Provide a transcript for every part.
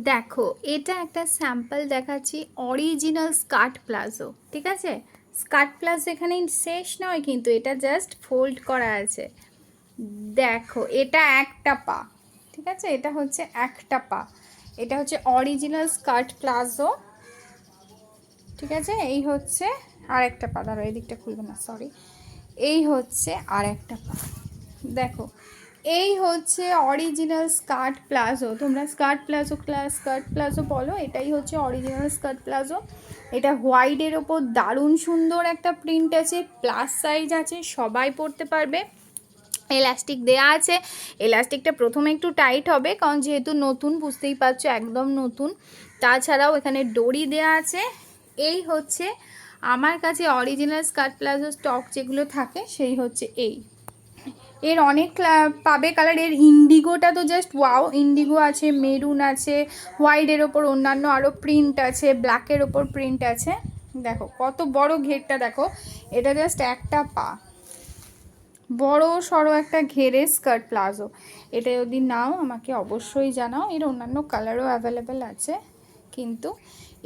দেখো এটা একটা স্যাম্পল দেখাচ্ছি, অরিজিনাল স্কার্ট প্লাজো। ঠিক আছে, স্কার্ট প্লাজো এখানে শেষ নয়, কিন্তু এটা জাস্ট ফোল্ড করা আছে। দেখো এটা একটা পা, ঠিক আছে, এটা হচ্ছে একটা পা, এটা হচ্ছে অরিজিনাল স্কার্ট প্লাজো। ঠিক আছে, এই হচ্ছে আর একটা পা, ধরো এই দিকটা খুলবে না, সরি, এই হচ্ছে আর একটা পা। দেখো এই হচ্ছে অরিজিনাল স্কার্ট প্লাজো, তোমরা স্কার্ট প্লাজো বলো, এটাই হচ্ছে অরিজিনাল স্কার্ট প্লাজো। এটা হোয়াইটের ওপর দারুণ সুন্দর একটা প্রিন্ট আছে, প্লাস সাইজ আছে, সবাই পরতে পারবে। এলাস্টিক দেয়া আছে, এলাস্টিকটা প্রথমে একটু টাইট হবে কারণ যেহেতু নতুন, বুঝতেই পারছো একদম নতুন। তাছাড়াও এখানে ডরি দেয়া আছে। এই হচ্ছে আমার কাছে অরিজিনাল স্কার্ট প্লাজো স্টক যেগুলো থাকে, সেই হচ্ছে এই। এর অনেক পাবে কালার, এর ইন্ডিগোটা তো জাস্ট ওয়াও, ইন্ডিগো আছে, মেরুন আছে, হোয়াইটের ওপর অন্যান্য আরও প্রিন্ট আছে, ব্ল্যাকের ওপর প্রিন্ট আছে। দেখো কত বড় ঘেরটা, দেখো এটা জাস্ট একটা পা, বড় সড়ো একটা ঘেরে স্কার্ট প্লাজো। এটা যদি নাও আমাকে অবশ্যই জানাও, এর অন্যান্য কালারও অ্যাভেলেবেল আছে, কিন্তু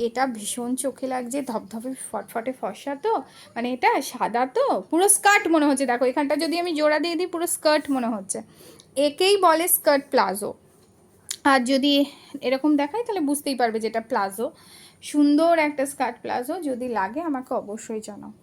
এটা ভীষণ চোখে লাগছে, ধপধপে ফটফটে ফর্সা, তো মানে এটা সাদা, তো পুরো স্কার্ট মনে হচ্ছে। দেখো এখানটা যদি আমি জোড়া দিয়ে দিই, পুরো স্কার্ট মনে হচ্ছে, একেই বলে স্কার্ট প্লাজো। আর যদি এরকম দেখাই তাহলে বুঝতেই পারবে যেটা প্লাজো। সুন্দর একটা স্কার্ট প্লাজো, যদি লাগে আমাকে অবশ্যই জানাও।